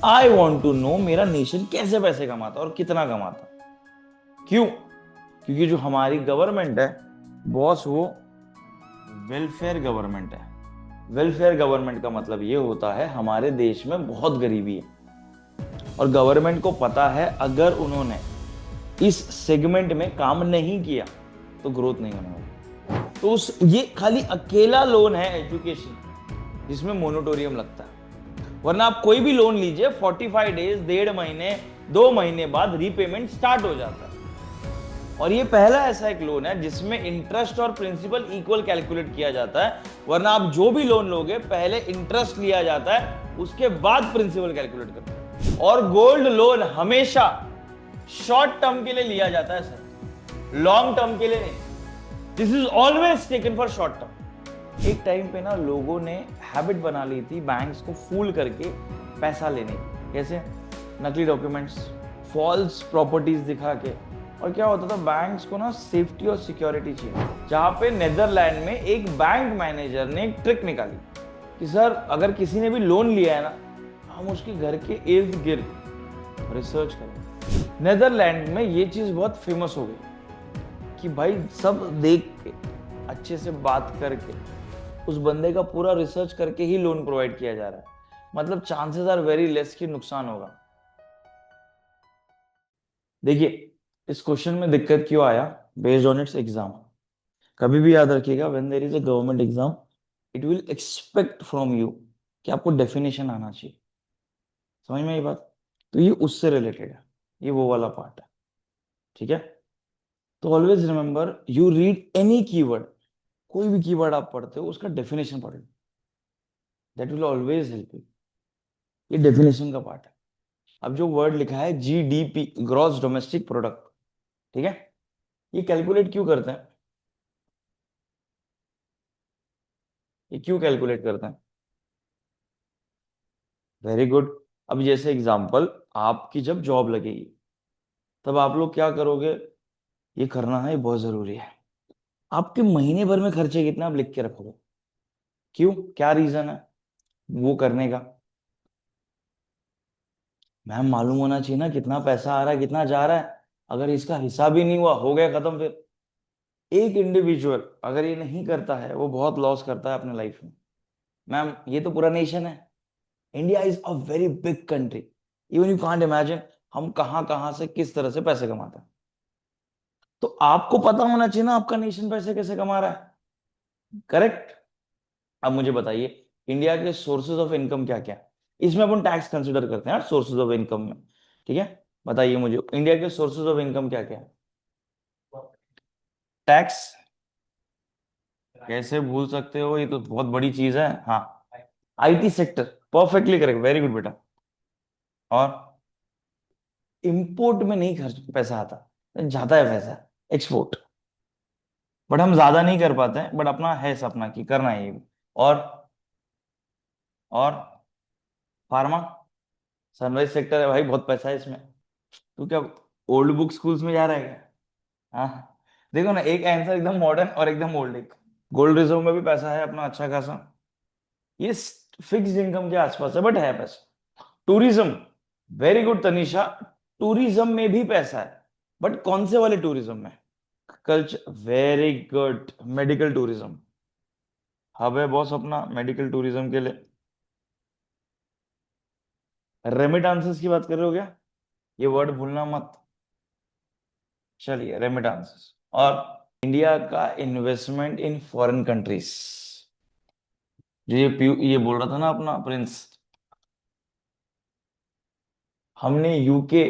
I want to know मेरा nation कैसे पैसे कमाता और कितना कमाता। क्यों? क्योंकि जो हमारी गवर्नमेंट है बॉस, वो वेलफेयर गवर्नमेंट है। वेलफेयर गवर्नमेंट का मतलब ये होता है हमारे देश में बहुत गरीबी है और गवर्नमेंट को पता है अगर उन्होंने इस सेगमेंट में काम नहीं किया तो ग्रोथ नहीं होने। तो उस ये खाली अकेला लोन है एजुकेशन जिसमें मोनिटोरियम लगता है, वरना आप कोई भी लोन लीजिए 45 डेज, 1.5 महीने, 2 महीने बाद रीपेमेंट स्टार्ट हो जाता है। और ये पहला ऐसा एक लोन है जिसमें इंटरेस्ट और प्रिंसिपल इक्वल कैलकुलेट किया जाता है, वरना आप जो भी लोन लोगे पहले इंटरेस्ट लिया जाता है उसके बाद प्रिंसिपल कैलकुलेट करते हैं। और गोल्ड लोन हमेशा शॉर्ट टर्म के लिए लिया जाता है सर, लॉन्ग टर्म के लिए नहीं। This is always taken for short term. एक टाइम पे ना लोगों ने हैबिट बना ली थी बैंक्स को फूल करके पैसा लेने की। कैसे? नकली डॉक्यूमेंट्स, फॉल्स प्रॉपर्टीज दिखा के। और क्या होता था, बैंक्स को ना सेफ्टी और सिक्योरिटी चाहिए। जहां पे नेदरलैंड में एक बैंक मैनेजर ने एक ट्रिक निकाली कि सर अगर किसी ने भी लोन लिया है ना, हम उसके घर के इर्द गिर्द रिसर्च करें। नेदरलैंड में ये चीज बहुत फेमस हो गई कि भाई सब देख के, अच्छे से बात करके, उस बंदे का पूरा रिसर्च करके ही लोन प्रोवाइड किया जा रहा है। मतलब चांसेस आर वेरी लेस कि नुकसान होगा। देखिए इस क्वेश्चन में दिक्कत क्यों आया, बेस्ड ऑन इट्स एग्जाम। कभी भी याद रखिएगा, when there is a government exam it will expect from you कि आपको डेफिनेशन आना चाहिए। समझ में ये बात? तो ये उससे रिलेटेड है, ये वो वाला पार्ट है। ठीक है? तो always remember, you read any keyword, कोई भी कीवर्ड आप पढ़ते हो उसका डेफिनेशन पढ़ लो। That will always help you. ये डेफिनेशन का पार्ट है। अब जो वर्ड लिखा है जीडीपी, ग्रॉस डोमेस्टिक प्रोडक्ट, ठीक है, ये कैलकुलेट क्यों करते हैं? ये क्यों कैलकुलेट करते हैं? Very good. अब जैसे एग्जांपल, आपकी जब जॉब लगेगी तब आप लोग क्या करोगे? ये करना है, ये बहुत जरूरी है। आपके महीने भर में खर्चे कितने आप लिख के रखोगे। क्यों? क्या रीजन है वो करने का? मैम मालूम होना चाहिए ना कितना पैसा आ रहा है कितना जा रहा है। अगर इसका हिसाब ही नहीं हुआ, हो गया खत्म फिर। एक इंडिविजुअल अगर ये नहीं करता है वो बहुत लॉस करता है अपने लाइफ में। मैम ये तो पूरा नेशन है। India is a very big country. Even you can't imagine हम कहां कहां से किस तरह से पैसे कमाते हैं। तो आपको पता होना चाहिए ना आपका नेशन पैसे कैसे कमा रहा है। करेक्ट? अब मुझे बताइए, इंडिया के सोर्सेज ऑफ इनकम क्या क्या है? इसमें अपन टैक्स कंसिडर करते हैं सोर्सेज ऑफ इनकम में। ठीक है? बताइए मुझे, इंडिया के सोर्सेज ऑफ इनकम क्या क्या है? टैक्स? कैसे भूल सकते हो, ये तो बहुत बड़ी चीज है। हाँ, IT sector, perfectly correct, very good बेटा। और इंपोर्ट में नहीं खर्च पैसा आता, जाता है पैसा एक्सपोर्ट। बट हम ज्यादा नहीं कर पाते हैं, बट अपना है सपना कि करना है ये भी। और और फार्मा, सनराइज सेक्टर है भाई, बहुत पैसा है इसमें। तू क्या ओल्ड बुक स्कूल्स में जा रहा है क्या? हाँ, देखो ना, एक आंसर एकदम मॉडर्न और एकदम ओल्ड। एक गोल्ड रिजर्व में भी पैसा है अपना अच्छा खासा। ये फिक्स इनकम के आसपास है बट है पैसा। Tourism, very good Tanisha, tourism में भी पैसा है। बट कौन से वाले टूरिज्म में? Culture, very good. Medical tourism, hub है बॉस अपना मेडिकल टूरिज्म के लिए। रेमिटांसेस की बात कर रहे हो क्या? ये वर्ड भूलना मत। चलिए, रेमिटांसेस। और इंडिया का इन्वेस्टमेंट इन फॉरेन कंट्रीज, जो ये बोल रहा था ना अपना प्रिंस, हमने यूके,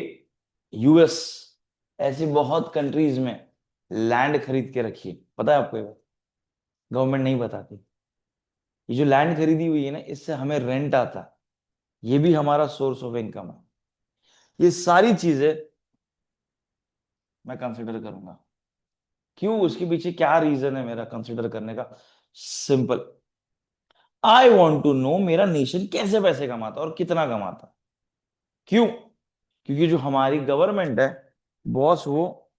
यूएस, ऐसी बहुत कंट्रीज में लैंड खरीद के रखी है। पता है आपको ये बात? गवर्नमेंट नहीं बताती। ये जो लैंड खरीदी हुई है ना, इससे हमें रेंट आता है, ये भी हमारा सोर्स ऑफ इनकम है। ये सारी चीजें मैं कंसिडर करूंगा। क्यों? उसके पीछे क्या रीजन है मेरा कंसिडर करने का? Simple, I want to know मेरा नेशन कैसे पैसे कमाता और कितना कमाता। क्यों? क्योंकि जो हमारी गवर्नमेंट है बॉस, वो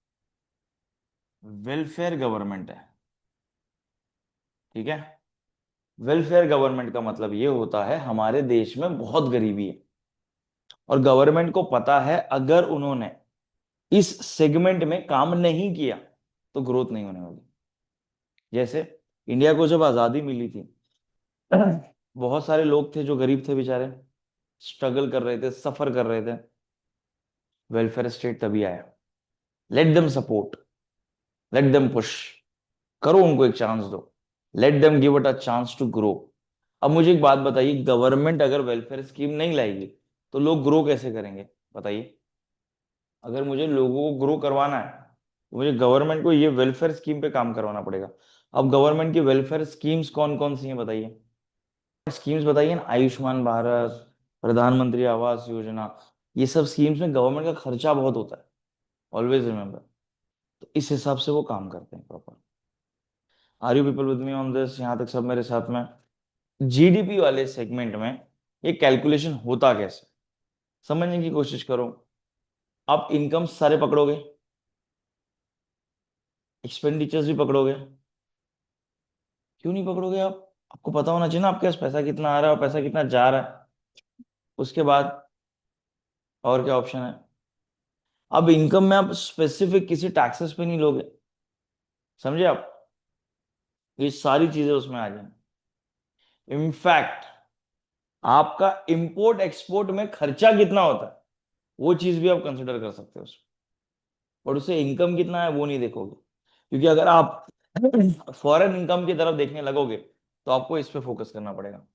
वेलफेयर गवर्नमेंट है। ठीक है? वेलफेयर गवर्नमेंट का मतलब ये होता है हमारे देश में बहुत गरीबी है और गवर्नमेंट को पता है अगर उन्होंने इस सेगमेंट में काम नहीं किया तो ग्रोथ नहीं होने वाली। जैसे इंडिया को जब आजादी मिली थी, बहुत सारे लोग थे जो गरीब थे बेचारे, स्ट्रगल कर रहे थे, सफर कर रहे थे। वेलफेयर स्टेट तभी आया। Let them support, let them push, करो उनको एक चांस दो, let them give it a chance to grow. अब मुझे एक बात बताइए, गवर्नमेंट अगर वेलफेयर स्कीम नहीं लाएगी तो लोग ग्रो कैसे करेंगे? बताइए। अगर मुझे लोगों को ग्रो करवाना है तो मुझे गवर्नमेंट को ये वेलफेयर स्कीम पे काम करवाना पड़ेगा। अब गवर्नमेंट की वेलफेयर स्कीम्स कौन कौन सी हैं बताइए? स्कीम्स बताइए ना, आयुष्मान भारत, प्रधानमंत्री आवास योजना, ये सब स्कीम्स में गवर्नमेंट का खर्चा बहुत होता है, ऑलवेज रिमेम्बर। तो इस हिसाब से वो काम करते हैं proper. Are you people with me on this? यहाँ तक सब मेरे साथ में? जीडीपी वाले सेगमेंट में ये कैलकुलेशन होता कैसे, समझने की कोशिश करो। आप इनकम सारे पकड़ोगे, एक्सपेंडिचर्स भी पकड़ोगे। क्यों नहीं पकड़ोगे आप? आपको पता होना चाहिए ना आपके पास पैसा कितना आ रहा है और पैसा कितना जा रहा है। उसके बाद और क्या ऑप्शन है? अब इनकम में आप स्पेसिफिक किसी टैक्सेस पे नहीं लोगे, समझे आप? ये सारी चीजें उसमें आ जाए। इनफैक्ट आपका इंपोर्ट एक्सपोर्ट में खर्चा कितना होता है वो चीज भी आप कंसिडर कर सकते हो उसमें। और उससे इनकम कितना है वो नहीं देखोगे, क्योंकि अगर आप फॉरेन इनकम की तरफ देखने लगोगे तो आपको इस पे फोकस करना पड़ेगा।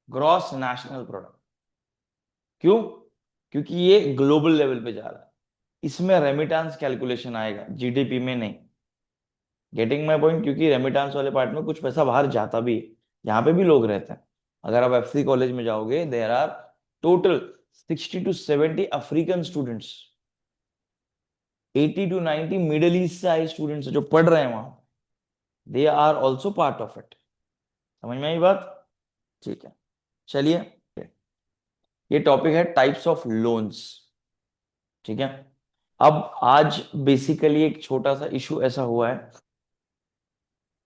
Gross national product. क्यों? क्योंकि ये ग्लोबल लेवल पे जा रहा है, इसमें रेमिटेंस कैलकुलेशन आएगा, जीडीपी में नहीं। Getting my point? क्योंकि रेमिटेंस वाले पार्ट में कुछ पैसा बाहर जाता भी है, यहाँ पे भी लोग रहते हैं। अगर आप एफसी कॉलेज में जाओगे, there are total 60 to 70 African students, 80 to 90 Middle East से आए स्टूडेंट्स जो पढ़ रहे हैं वहां। They are also part of it. समझ में आई बात? ठीक है, चलिए। ये टॉपिक है टाइप्स ऑफ लोन्स। ठीक है। अब आज बेसिकली एक छोटा सा इशू ऐसा हुआ है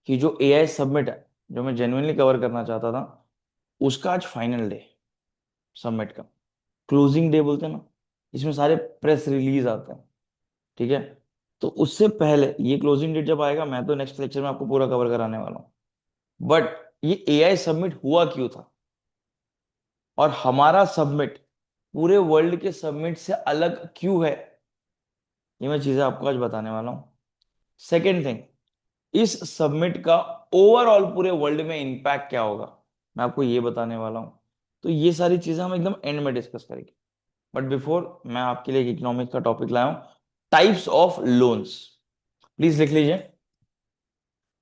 कि जो एआई सबमिट है, जो मैं जेन्युइनली कवर करना चाहता था, उसका आज फाइनल डे सबमिट का, क्लोजिंग डे बोलते हैं ना, इसमें सारे प्रेस रिलीज आते हैं। ठीक है। तो उससे पहले ये क्लोजिंग डेट जब आएगा, मैं तो नेक्स्ट लेक्चर में आपको पूरा कवर कराने वाला हूँ। बट ये एआई सबमिट हुआ क्यों था और हमारा सबमिट पूरे वर्ल्ड के सबमिट से अलग क्यों है, ये मैं चीजें आपको आज बताने वाला हूँ। सेकेंड थिंग, इस सबमिट का ओवरऑल पूरे वर्ल्ड में इंपैक्ट क्या होगा, मैं आपको ये बताने वाला हूँ। तो ये सारी चीजें हम एकदम एंड में डिस्कस करेंगे। बट बिफोर, मैं आपके लिए एक इकोनॉमिक्स का टॉपिक लाया हूं, टाइप्स ऑफ लोन्स। प्लीज लिख लीजिए।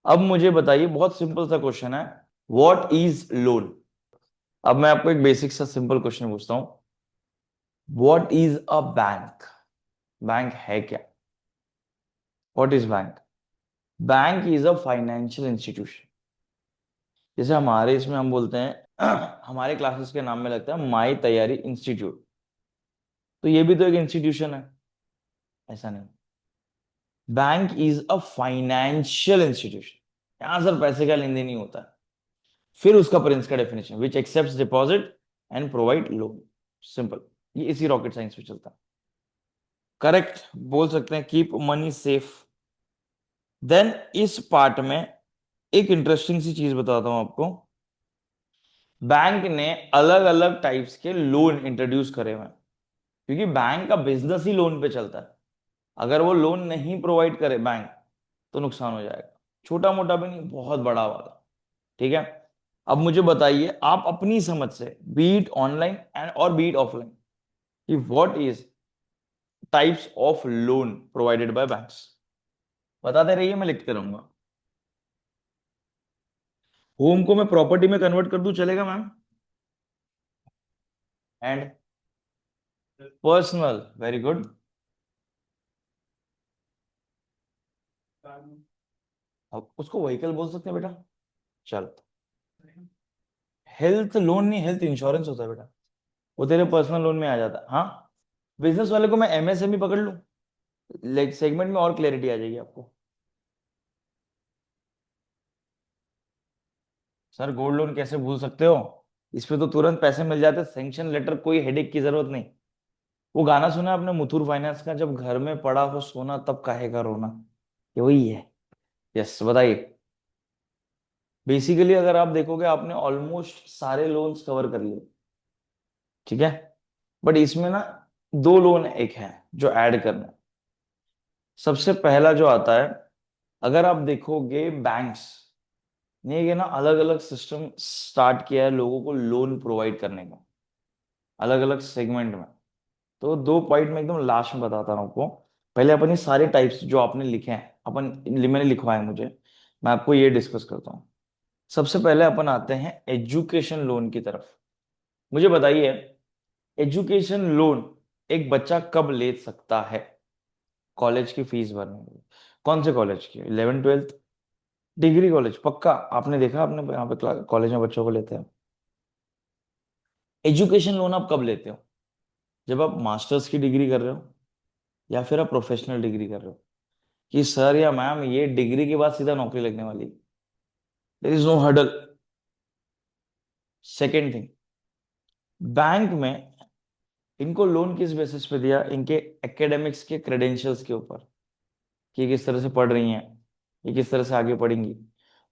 अब मुझे बताइए, बहुत सिंपल सा क्वेश्चन है, व्हाट इज लोन? अब मैं आपको एक बेसिक सा सिंपल क्वेश्चन पूछता हूं, what is a bank? Bank है क्या? What is bank? Bank is a financial institution. जैसे हमारे इसमें हम बोलते हैं हमारे क्लासेस के नाम में लगता है माई तैयारी इंस्टीट्यूट, तो ये भी तो एक इंस्टीट्यूशन है। ऐसा नहीं, bank is a financial institution, यहां सर पैसे का लेन देन नहीं होता है। फिर उसका प्रिंस का definition, which accept deposit and provide loan. Simple, ये इसी रॉकेट साइंस में चलता है। करेक्ट बोल सकते हैं, कीप मनी सेफ। देन इस पार्ट में एक इंटरेस्टिंग सी चीज बताता हूं आपको। बैंक ने अलग अलग टाइप्स के लोन इंट्रोड्यूस करे हुए हैं, क्योंकि बैंक का बिजनेस ही लोन पे चलता है। अगर वो लोन नहीं प्रोवाइड करे बैंक, तो नुकसान हो जाएगा, छोटा मोटा भी नहीं, बहुत बड़ा वाला। ठीक है। अब मुझे बताइए आप अपनी समझ से, बीट ऑनलाइन एंड और बीट ऑफलाइन, कि what is types of loan provided by banks. बताते रहिए, मैं लिखते रहूंगा। होम को मैं प्रॉपर्टी में कन्वर्ट कर दूं, चलेगा ma'am? And personal, very good. अब उसको व्हीकल बोल सकते हैं बेटा, चल। हेल्थ लोन नहीं, हेल्थ इंश्योरेंस होता है बेटा, वो तेरे पर्सनल लोन में आ जाता है। हाँ, बिजनेस वाले को मैं एमएसएमई पकड़ लूं, लाइक सेगमेंट में और क्लैरिटी आ जाएगी आपको। सर गोल्ड लोन कैसे भूल सकते हो? इसमें तो तुरंत पैसे मिल जाते, सैंक्शन लेटर, कोई हेडेक की जरूरत नहीं। वो गाना सुना है आपने मुथूट फाइनेंस का, जब घर में पड़ा हो सोना तब काहे का रोना, ये वही है। यस, बताइए। बेसिकली अगर आप देखोगे आपने ऑलमोस्ट सारे लोन्स कवर कर लिए, ठीक है। बट इसमें ना दो लोन एक है जो ऐड करना है। सबसे पहला जो आता है, अगर आप देखोगे बैंक्स ने ये ना अलग अलग सिस्टम स्टार्ट किया है लोगों को लोन प्रोवाइड करने का, अलग अलग सेगमेंट में। तो दो पॉइंट में एकदम लास्ट में बताता हूँ आपको। पहले अपन ये सारे टाइप्स जो आपने लिखे हैं, मैंने लिखवाए मुझे, मैं आपको ये डिस्कस करता हूँ। सबसे पहले अपन आते हैं एजुकेशन लोन की तरफ। मुझे बताइए, एजुकेशन लोन एक बच्चा कब ले सकता है? कॉलेज की फीस भरने के लिए। कौन से कॉलेज की? 11th 12th? डिग्री कॉलेज पक्का? आपने देखा, आपने यहाँ पे कॉलेज में बच्चों को लेते हैं। एजुकेशन लोन आप कब लेते हो? जब आप मास्टर्स की डिग्री कर रहे हो, या फिर आप प्रोफेशनल डिग्री कर रहे हो, कि सर या मैम ये डिग्री के बाद सीधा नौकरी लगने वाली, there is no hurdle. Second thing, bank में इनको लोन किस बेसिस पे दिया? इनके एकेडमिक्स के क्रेडेंशियल्स के ऊपर, कि ये किस तरह से पढ़ रही हैं, ये किस तरह से आगे पढ़ेंगी।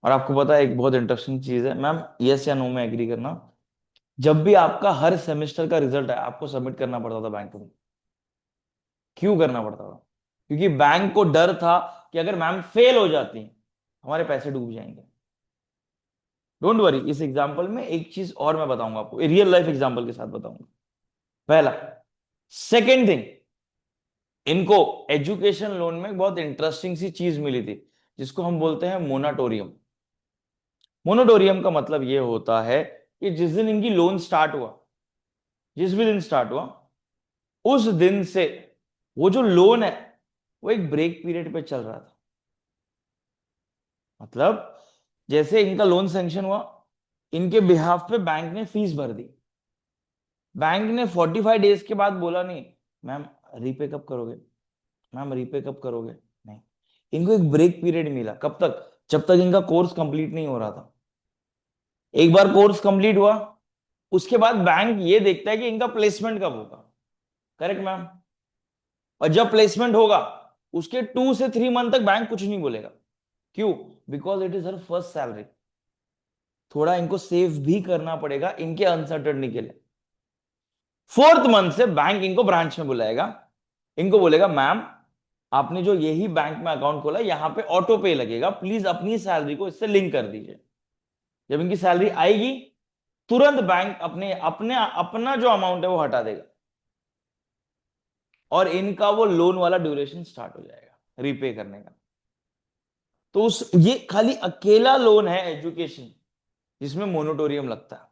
और आपको पता है एक बहुत इंटरेस्टिंग चीज है मैम, यस या नो में एग्री करना, जब भी आपका हर सेमेस्टर का रिजल्ट है आपको सबमिट करना पड़ता था बैंक में। क्यों करना पड़ता था? क्योंकि बैंक को डर था कि अगर मैम फेल हो जाती हैं हमारे पैसे डूब जाएंगे। डोंट वरी, इस एग्जाम्पल में एक चीज और मैं बताऊंगा आपको, रियल लाइफ एग्जाम्पल के साथ बताऊंगा। पहला। सेकेंड थिंग, इनको एजुकेशन लोन में बहुत इंटरेस्टिंग सी चीज मिली थी, जिसको हम बोलते हैं मोनाटोरियम। मोनोटोरियम का मतलब यह होता है कि जिस दिन इनकी लोन स्टार्ट हुआ, जिस भी दिन स्टार्ट हुआ, उस दिन से वो जो लोन है वो एक ब्रेक पीरियड पे चल रहा था। मतलब जैसे इनका लोन सैंक्शन हुआ, इनके बिहाफ पे बैंक ने फीस भर दी। बैंक ने 45 डेज के बाद बोला नहीं मैम रीपे कब करोगे, मैम रीपे कब करोगे, नहीं। इनको एक ब्रेक पीरियड मिला, कब तक? जब तक इनका कोर्स कंप्लीट नहीं हो रहा था। एक बार कोर्स कंप्लीट हुआ, उसके बाद बैंक ये देखता है कि इनका प्लेसमेंट कब होगा। Correct ma'am? और जब प्लेसमेंट होगा उसके 2 से 3 मंथ तक बैंक कुछ नहीं बोलेगा। क्यों? Because it is her first salary. थोड़ा इनको सेव भी करना पड़ेगा इनके अनसर्टनिटी के लिए। 4th मंथ से बैंक इनको ब्रांच में बुलाएगा, इनको बोलेगा मैम आपने जो यही बैंक में अकाउंट खोला यहां पे ऑटो पे लगेगा, प्लीज अपनी सैलरी को इससे लिंक कर दीजिए। जब इनकी सैलरी आएगी तुरंत बैंक अपने अपने अपना जो अमाउंट है वो हटा देगा, और इनका वो लोन वाला ड्यूरेशन स्टार्ट हो जाएगा रीपे करने का। तो उस ये खाली अकेला लोन है एजुकेशन जिसमें मोनोटोरियम लगता है।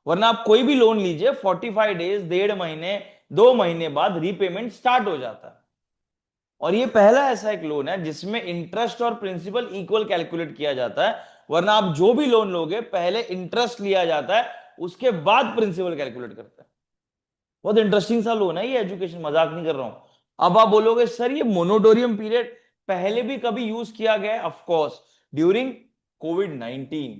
वरना आप कोई भी लोन लीजिए 45 डेज, 1.5 महीने, 2 महीने बाद रीपेमेंट स्टार्ट हो जाता है। और ये पहला ऐसा एक लोन है जिसमें इंटरेस्ट और प्रिंसिपल इक्वल कैलकुलेट किया जाता है। वरना आप जो भी लोन लोगे पहले इंटरेस्ट लिया जाता है, उसके बाद प्रिंसिपल कैलकुलेट करता है। बहुत इंटरेस्टिंग सा लोन है ये एजुकेशन, मजाक नहीं कर रहा हूं। अब आप बोलोगे सर ये मोनोटोरियम पीरियड पहले भी कभी यूज किया गया है? ऑफ कोर्स, ड्यूरिंग कोविड-19,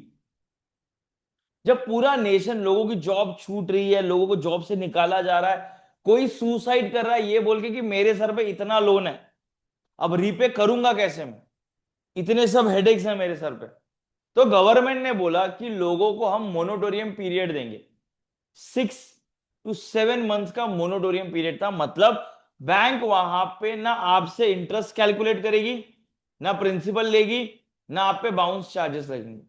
जब पूरा नेशन, लोगों की जॉब छूट रही है, लोगों को जॉब से निकाला जा रहा है, कोई सुसाइड कर रहा है ये बोल के कि मेरे सर पे इतना लोन है, अब रीपे करूंगा कैसे मैं, इतने सब हेडेक्स हैं मेरे सर पे। तो गवर्नमेंट ने बोला कि लोगों को हम मोनोटोरियम पीरियड देंगे। 6 to 7 मंथ का मोनोटोरियम पीरियड था। मतलब बैंक वहां पे ना आपसे इंटरेस्ट कैलकुलेट करेगी, ना प्रिंसिपल लेगी, ना आप पे बाउंस चार्जेस लगेंगे।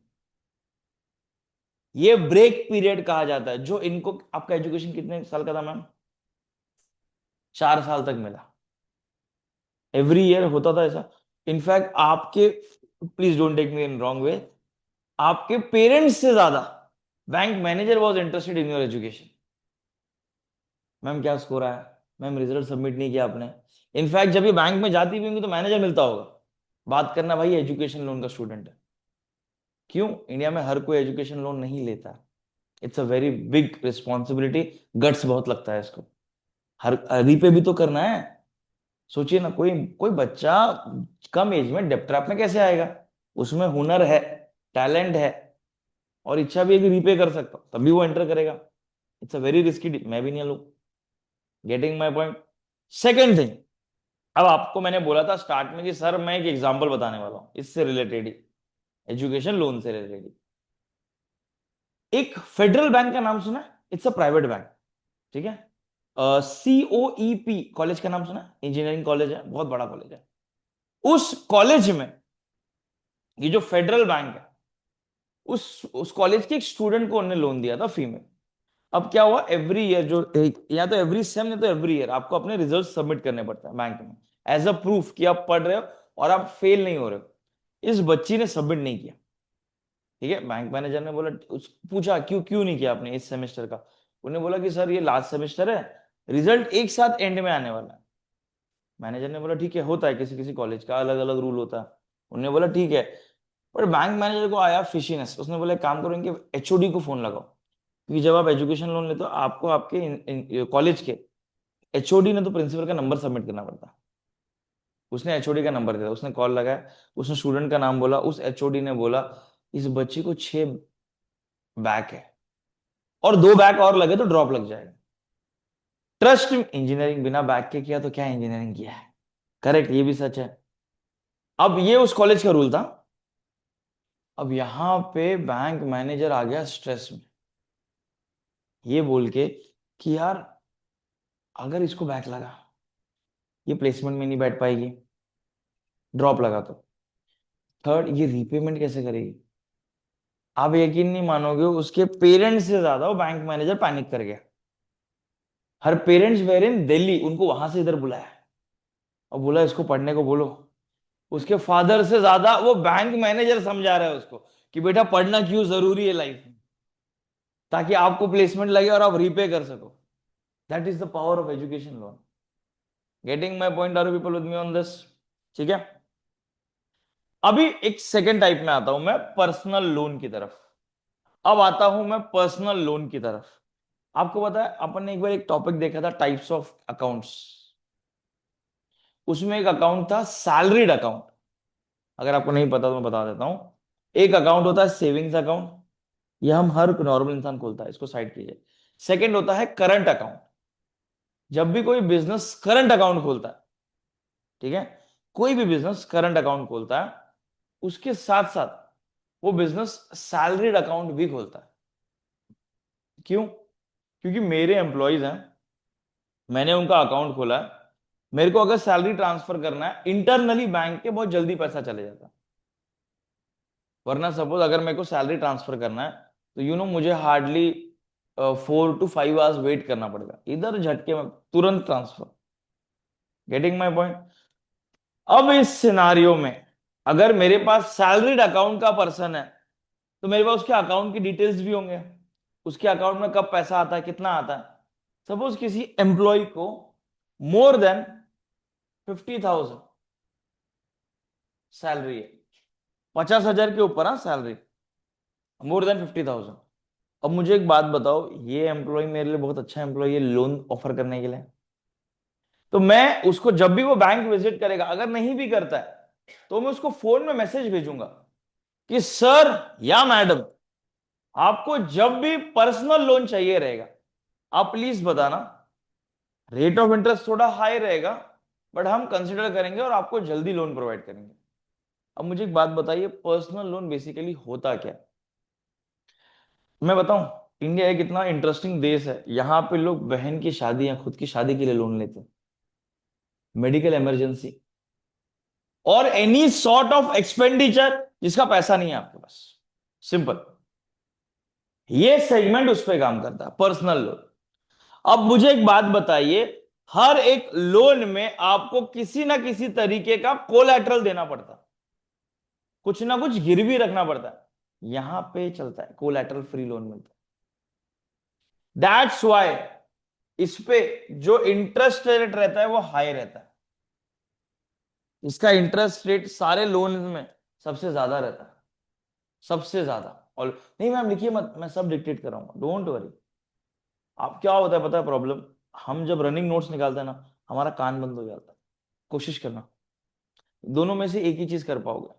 ये ब्रेक पीरियड कहा जाता है। जो इनको, आपका एजुकेशन कितने साल का था मैम? 4 साल तक मिला। एवरी ईयर होता था ऐसा। इनफैक्ट आपके, please don't take me in wrong way, आपके पेरेंट्स से ज्यादा bank manager was interested in your education. Ma'am क्या स्कोर आया, मैम रिजल्ट सबमिट नहीं किया आपने। इनफैक्ट जब ये बैंक में जाती भी होंगी तो मैनेजर मिलता होगा, बात करना भाई एजुकेशन लोन का स्टूडेंट है। क्यों? इंडिया में हर कोई एजुकेशन लोन नहीं लेता। It's a very big responsibility, guts बहुत लगता है इसको। हर रीपे भी तो करना है। सोचिए ना, कोई कोई बच्चा कम एज में डेब्ट ट्रैप में कैसे आएगा? उसमें हुनर है, टैलेंट है, और इच्छा भी है कि रीपे कर सकता हूं, तभी वो एंटर करेगा। इट्स अ वेरी रिस्की, मैं भी नहीं लू। Getting my point. Second thing, अब आपको मैंने बोला था स्टार्ट में कि सर मैं एक एग्जांपल बताने वाला हूं इससे रिलेटेड ही, एजुकेशन लोन से रिलेटेड। एक फेडरल बैंक का नाम सुना है? इट्स अ प्राइवेट बैंक, ठीक है। COEP कॉलेज का नाम सुना है? इंजीनियरिंग कॉलेज है, बहुत बड़ा कॉलेज है। उस कॉलेज में ये जो फेडरल बैंक है, उस कॉलेज के एक स्टूडेंट को उन्होंने लोन दिया था फी में। अब क्या हुआ, एवरी ईयर जो या तो एवरी सेम या तो एवरी ईयर आपको अपने रिजल्ट सबमिट करने पड़ते हैं बैंक में, एज अ प्रूफ कि आप पढ़ रहे हो और आप फेल नहीं हो रहे हो। इस बच्ची ने सबमिट नहीं किया, ठीक है। बैंक मैनेजर ने बोला, पूछा क्यों क्यों नहीं किया आपने इस सेमेस्टर का। उन्होंने बोला कि सर ये लास्ट सेमेस्टर है, रिजल्ट एक साथ एंड में आने वाला है। मैनेजर ने बोला ठीक है, होता है, किसी किसी कॉलेज का अलग अलग रूल होता है। उन्होंने बोला ठीक है। पर बैंक मैनेजर को आया फिशीनेस, उसने बोला एक काम करो, इनके HOD को फोन लगाओ, क्योंकि जब आप एजुकेशन लोन लेते हो आपको आपके कॉलेज के HOD ने तो प्रिंसिपल का नंबर सबमिट करना पड़ता है। उसने HOD का नंबर दिया, उसने कॉल लगाया, उसने स्टूडेंट का नाम बोला, उस HOD ने बोला इस बच्ची को 6 बैक है और 2 बैक और लगे तो ड्रॉप लग जाएगा। ट्रस्ट, इंजीनियरिंग बिना बैक के किया तो क्या इंजीनियरिंग किया है। करेक्ट, ये भी सच है। अब ये उस कॉलेज का रूल था। अब यहां पे बैंक मैनेजर आ गया स्ट्रेस में, ये बोल के कि यार अगर इसको बैक लगा, ये प्लेसमेंट में नहीं बैठ पाएगी, ड्रॉप लगा तो थर्ड ये रीपेमेंट कैसे करेगी। आप यकीन नहीं मानोगे, उसके पेरेंट्स से ज्यादा वो बैंक मैनेजर पैनिक कर गया। हर पेरेंट्स वेर इन दिल्ली, उनको वहां से इधर बुलाया और बोला इसको पढ़ने को बोलो। उसके फादर से ज्यादा वो बैंक मैनेजर समझा रहा है उसको कि बेटा पढ़ना क्यों जरूरी है लाइफ में, ताकि आपको प्लेसमेंट लगे और आप रीपे कर सको। That is the power of education loan. Getting my point, are people with me on this? ठीक है। अभी एक सेकेंड टाइप में आता हूं मैं, पर्सनल लोन की तरफ। अब आता हूं मैं पर्सनल लोन की तरफ। आपको पता है अपन ने एक बार एक टॉपिक देखा था, टाइप्स ऑफ अकाउंट्स। उसमें एक अकाउंट था सैलरीड अकाउंट। अगर आपको नहीं पता तो मैं बता देता हूं। एक अकाउंट होता है सेविंग्स अकाउंट, ये हम हर नॉर्मल इंसान खोलता है, इसको साइड कीजिए। सेकंड होता है करंट अकाउंट, जब भी कोई बिजनेस करंट अकाउंट खोलता है, ठीक है, कोई भी बिजनेस करंट अकाउंट खोलता है, उसके साथ साथ वो बिजनेस सैलरीड अकाउंट भी खोलता है। क्यों? क्योंकि मेरे एम्प्लॉयज हैं, मैंने उनका अकाउंट खोला है, मेरे को अगर सैलरी ट्रांसफर करना है इंटरनली बैंक के, बहुत जल्दी पैसा चले जाता है। वरना सपोज अगर मेरे को सैलरी ट्रांसफर करना है तो मुझे हार्डली 4 to 5 आवर्स वेट करना पड़ेगा, इधर झटके में तुरंत ट्रांसफर। Getting my point. अब इस सिनारियो में अगर मेरे पास सैलरीड अकाउंट का पर्सन है, तो मेरे पास उसके अकाउंट की डिटेल्स भी होंगे, उसके अकाउंट में कब पैसा आता है, कितना आता है। सपोज किसी एम्प्लॉय को मोर देन 50,000 सैलरी है, 50,000 के ऊपर, हाँ सैलरी मोर देन 50,000। अब मुझे एक बात बताओ, ये एम्प्लॉय मेरे लिए बहुत अच्छा एम्प्लॉय है लोन ऑफर करने के लिए, तो मैं उसको जब भी वो बैंक विजिट करेगा, अगर नहीं भी करता है तो मैं उसको फोन में मैसेज भेजूंगा कि सर या मैडम, आपको जब भी पर्सनल लोन चाहिए रहेगा, आप प्लीज बताना। रेट ऑफ इंटरेस्ट थोड़ा हाई रहेगा, बट हम कंसिडर करेंगे और आपको जल्दी लोन प्रोवाइड करेंगे। अब मुझे एक बात बताइए, पर्सनल लोन बेसिकली होता क्या है? मैं बताऊं, इंडिया एक इतना इंटरेस्टिंग देश है, यहां पे लोग बहन की शादी या खुद की शादी के लिए लोन लेते हैं, मेडिकल इमरजेंसी और एनी सॉर्ट ऑफ एक्सपेंडिचर जिसका पैसा नहीं है आपके पास। सिंपल, ये सेगमेंट उस पर काम करता है, पर्सनल लोन। अब मुझे एक बात बताइए, हर एक लोन में आपको किसी ना किसी तरीके का कोलैटरल देना पड़ता है, कुछ ना कुछ गिरवी रखना पड़ता है। यहां पे चलता है कोलैटरल फ्री लोन मिलता है। दैट्स वाई इस पे जो इंटरेस्ट रेट रहता है वो हाई रहता है। इसका इंटरेस्ट रेट सारे लोन में सबसे ज्यादा रहता है, सबसे ज्यादा। और नहीं मैम लिखिए मत, मैं सब डिक्टेट कर रहा हूँ, डोंट वरी। आप क्या होता है पता है प्रॉब्लम, हम जब रनिंग नोट्स निकालते हैं ना, हमारा कान बंद हो जाता है। कोशिश करना दोनों में से एक ही चीज कर पाओगे,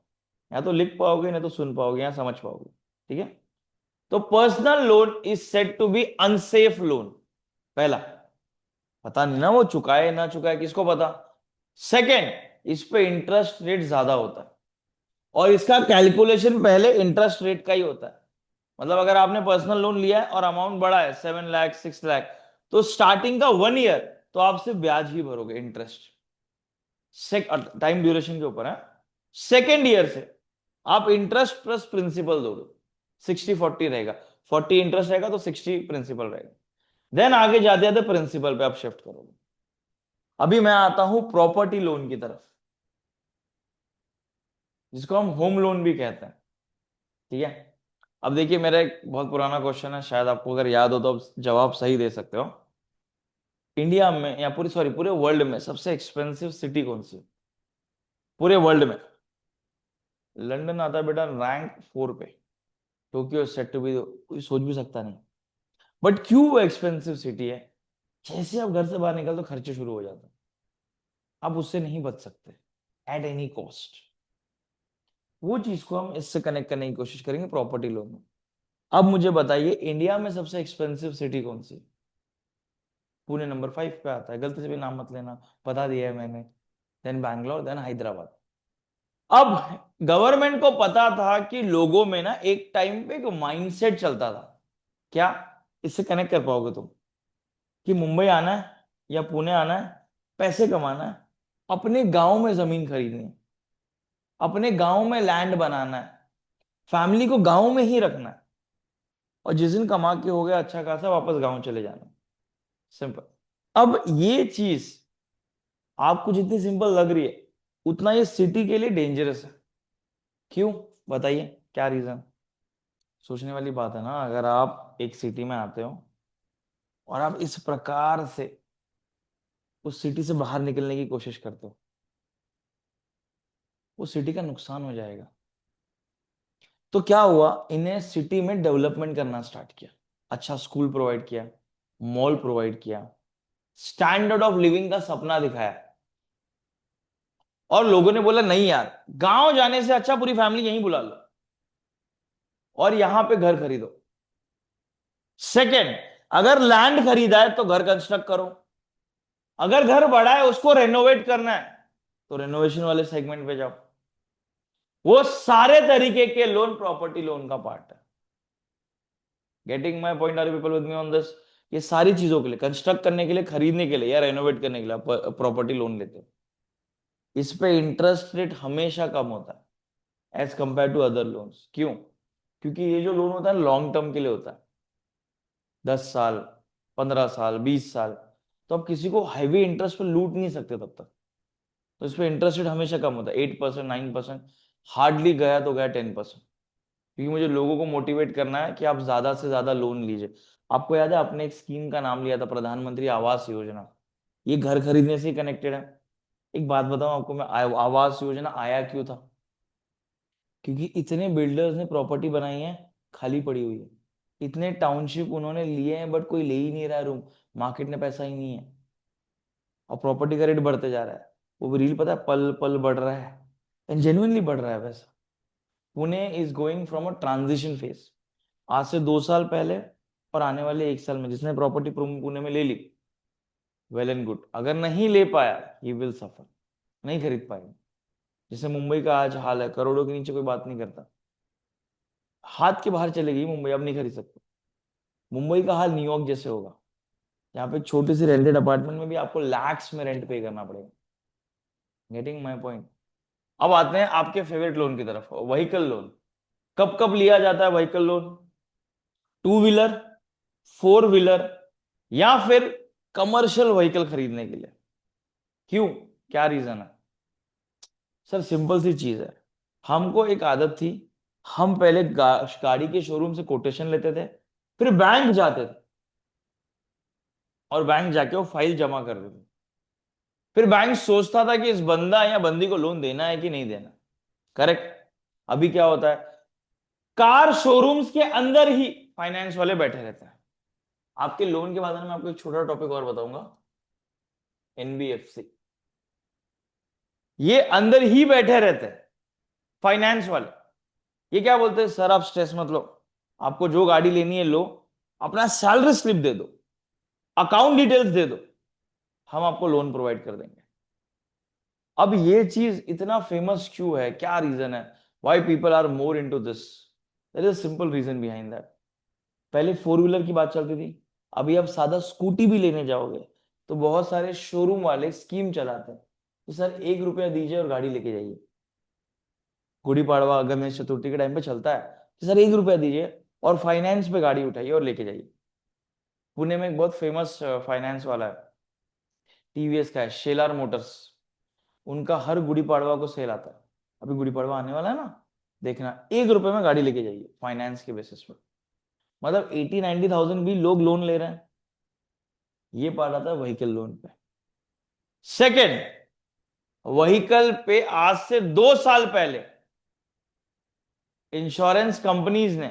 या तो लिख पाओगे ना तो सुन पाओगे या समझ पाओगे, ठीक है। तो personal loan is said to be unsafe loan. पहला, पता नहीं ना वो चुकाए ना चुकाए, किसको पता। सेकंड, इस पे इंटरेस्ट रेट ज्यादा होता है, और इसका कैलकुलेशन पहले इंटरेस्ट रेट का ही होता है। मतलब अगर आपने पर्सनल लोन लिया है और अमाउंट बड़ा है 7 लाख 6 लाख, तो स्टार्टिंग का 1 ईयर तो आप सिर्फ ब्याज ही भरोगे, इंटरेस्ट, टाइम ड्यूरेशन के ऊपर है। सेकेंड ईयर से आप इंटरेस्ट प्लस प्रिंसिपल दोगे, 60-40 रहेगा, 40 इंटरेस्ट रहेगा तो 60 प्रिंसिपल रहेगा। देन आगे जाते जाते प्रिंसिपल पे आप शिफ्ट करोगे। अभी मैं आता हूं प्रॉपर्टी लोन की तरफ, जिसको हम होम लोन भी कहते हैं। ठीक है, अब देखिए मेरा एक बहुत पुराना क्वेश्चन है, शायद आपको अगर याद हो तो आप जवाब सही दे सकते हो। इंडिया में या पूरी सॉरी पूरे वर्ल्ड में सबसे एक्सपेंसिव सिटी कौन सी है? पूरे वर्ल्ड में लंदन आता है बेटा रैंक 4 पे। टोक्यो सेट टू बी, कोई सोच भी सकता नहीं। बट क्यों वो एक्सपेंसिव सिटी है? जैसे आप घर से बाहर निकल तो खर्चे शुरू हो जाते हैं, आप उससे नहीं बच सकते एट एनी कॉस्ट। वो चीज को हम इससे कनेक्ट करने की कोशिश करेंगे प्रॉपर्टी लोन में। अब मुझे बताइए इंडिया में सबसे एक्सपेंसिव सिटी कौन सी? पुणे नंबर 5 पे आता है, गलती से भी नाम मत लेना, बता दिया है मैंने। Then Bangalore, then Hyderabad. अब गवर्नमेंट को पता था कि लोगों में ना एक टाइम पे एक माइंडसेट चलता था। क्या? इससे कनेक्ट कर पाओगे तुम? कि मुंबई आना है या पुणे आना है, पैसे कमाना है, अपने गांव में जमीन खरीदनी है, अपने गांव में लैंड बनाना है, फैमिली को गांव में ही रखना है, और जिस दिन कमा के हो गया अच्छा खासा वापस गांव चले जाना। सिंपल। अब ये चीज आपको जितनी सिंपल लग रही है, उतना ये सिटी के लिए डेंजरस है। क्यों? बताइए क्या रीजन। सोचने वाली बात है ना, अगर आप एक सिटी में आते हो और आप इस प्रकार से उस सिटी से बाहर निकलने की कोशिश करते हो, उस सिटी का नुकसान हो जाएगा। तो क्या हुआ, इन्हें सिटी में डेवलपमेंट करना स्टार्ट किया, अच्छा स्कूल प्रोवाइड किया, मॉल प्रोवाइड किया, स्टैंडर्ड ऑफ लिविंग का सपना दिखाया। और लोगों ने बोला नहीं यार, गांव जाने से अच्छा पूरी फैमिली यहीं बुला लो और यहां पे घर खरीदो। सेकेंड, अगर लैंड खरीदा है तो घर कंस्ट्रक्ट करो, अगर घर बड़ा है उसको रेनोवेट करना है तो रेनोवेशन वाले सेगमेंट पे जाओ। वो सारे तरीके के लोन प्रॉपर्टी लोन का पार्ट है। Getting my point? Are people with me on this? ये सारी चीजों के लिए, कंस्ट्रक्ट करने के लिए, खरीदने के लिए या रेनोवेट करने के लिए आप प्रॉपर्टी लोन लेते हो। इस पे इंटरेस्ट रेट हमेशा कम होता है as compare to other loans. क्यों? क्योंकि ये जो लोन होता है लॉन्ग टर्म के लिए होता है, 10 साल, 15 साल, 20 साल। तो आप किसी को हैवी इंटरेस्ट पे लूट नहीं सकते तब तक। तो इस पे इंटरेस्ट रेट हमेशा कम होता है, 8%, 9%, हार्डली गया तो गया 10%। क्योंकि मुझे लोगों को मोटिवेट करना है कि आप ज्यादा से ज्यादा लोन लीजिए। आपको याद है आपने एक स्कीम का नाम लिया था, प्रधानमंत्री आवास योजना। ये घर खरीदने से ही कनेक्टेड है। एक बात बताऊं आपको मैं, आवास योजना आया क्यों था? क्योंकि इतने बिल्डर्स ने प्रॉपर्टी बनाई है, खाली पड़ी हुई है। इतने टाउनशिप उन्होंने लिए हैं बट कोई ले ही नहीं रहा है रूम, मार्केट में पैसा ही नहीं है, और प्रॉपर्टी का रेट बढ़ते जा रहा है। वो भी रील पता है, पल पल बढ़ रहा है, एंड जेन्युइनली बढ़ रहा है पैसा। Pune is going from a transition phase. आज से 2 साल पहले और आने वाले 1 साल में जिसने प्रॉपर्टी पुणे में ले ली, वेल एंड गुड। अगर नहीं ले पाया, ही विल सफर, नहीं खरीद पाएगा। जैसे मुंबई का आज हाल है, करोड़ों के नीचे कोई बात नहीं करता, हाथ के बाहर चले गई मुंबई, अब नहीं खरीद सकते। मुंबई का हाल न्यूयॉर्क जैसे होगा, यहाँ पे छोटे से रेंटेड अपार्टमेंट में भी आपको लैक्स में रेंट पे करना पड़ेगा। Getting my point? अब आते हैं आपके फेवरेट लोन की तरफ, व्हीकल लोन। कब कब लिया जाता है व्हीकल लोन? 2 व्हीलर, 4 व्हीलर, या फिर कमर्शियल व्हीकल खरीदने के लिए। क्यों? क्या रीजन है? सर सिंपल सी चीज है, हमको एक आदत थी, हम पहले गाड़ी के शोरूम से कोटेशन लेते थे, फिर बैंक जाते थे और बैंक जाके वो फाइल जमा कर देते थे। फिर बैंक सोचता था कि इस बंदा या बंदी को लोन देना है कि नहीं देना। करेक्ट? अभी क्या होता है, कार शोरूम्स के अंदर ही फाइनेंस वाले बैठे रहते हैं। आपके लोन के बारे में आपको एक छोटा टॉपिक और बताऊंगा, एनबीएफसी। ये अंदर ही बैठे रहते हैं फाइनेंस वाले। ये क्या बोलते हैं, सर आप स्ट्रेस मत लो, आपको जो गाड़ी लेनी है लो, अपना सैलरी स्लिप दे दो, अकाउंट डिटेल्स दे दो, हम आपको लोन प्रोवाइड कर देंगे। अब ये चीज इतना फेमस क्यों है, क्या रीजन है, why people are more into this? There is simple reason behind that. पहले फोर व्हीलर की बात चलती थी, अभी आप सादा स्कूटी भी लेने जाओगे तो बहुत सारे शोरूम वाले स्कीम चलाते हैं कि सर 1 रुपया दीजिए और गाड़ी लेके जाइए। गुड़ी पाड़वा गणेश चतुर्थी के टाइम पे चलता है कि सर 1 रुपया दीजिए और फाइनेंस पे गाड़ी उठाइए और लेके जाइए। पुणे में एक बहुत फेमस फाइनेंस वाला है, टीवीएस का है, शेलार मोटर्स। उनका हर गुड़ी पाड़वा को सेल आता है, अभी गुड़ी पाड़वा आने वाला है ना, देखना 1 रुपए में गाड़ी लेके जाइए फाइनेंस के बेसिस पे। मतलब 80-90 थाउजेंड भी लोग लोन ले रहे हैं। ये पार्ट आता है व्हीकल लोन पे। सेकेंड, व्हीकल पे आज से 2 साल पहले इंश्योरेंस कंपनीज ने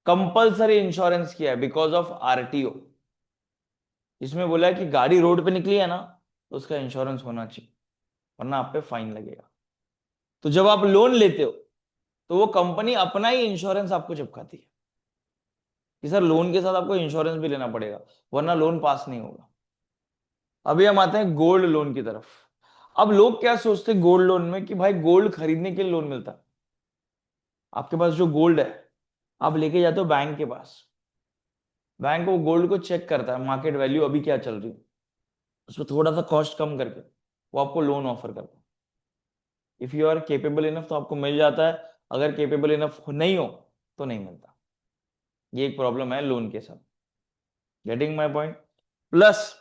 कंपलसरी इंश्योरेंस किया है बिकॉज ऑफ आरटीओ। इसमें बोला है कि गाड़ी रोड पे निकली है ना तो उसका इंश्योरेंस होना चाहिए, वरना आप पे फाइन लगेगा। तो जब आप लोन लेते हो तो वो कंपनी अपना ही इंश्योरेंस आपको चिपकाती है कि सर लोन के साथ आपको इंश्योरेंस भी लेना पड़ेगा, वरना लोन पास नहीं होगा। अभी हम आते हैं गोल्ड लोन की तरफ। अब लोग क्या सोचते हैं गोल्ड लोन में कि भाई गोल्ड खरीदने के लिए लोन मिलता है। आपके पास जो गोल्ड है आप लेके जाते हो बैंक के पास, बैंक वो गोल्ड को चेक करता है मार्केट वैल्यू अभी क्या चल रही है, उसमें थोड़ा सा कॉस्ट कम करके वो आपको लोन ऑफर करता है। If you are capable enough तो आपको मिल जाता है, अगर केपेबल इनफ नहीं हो तो नहीं मिलता। ये एक प्रॉब्लम है लोन के साथ। Getting my point? प्लस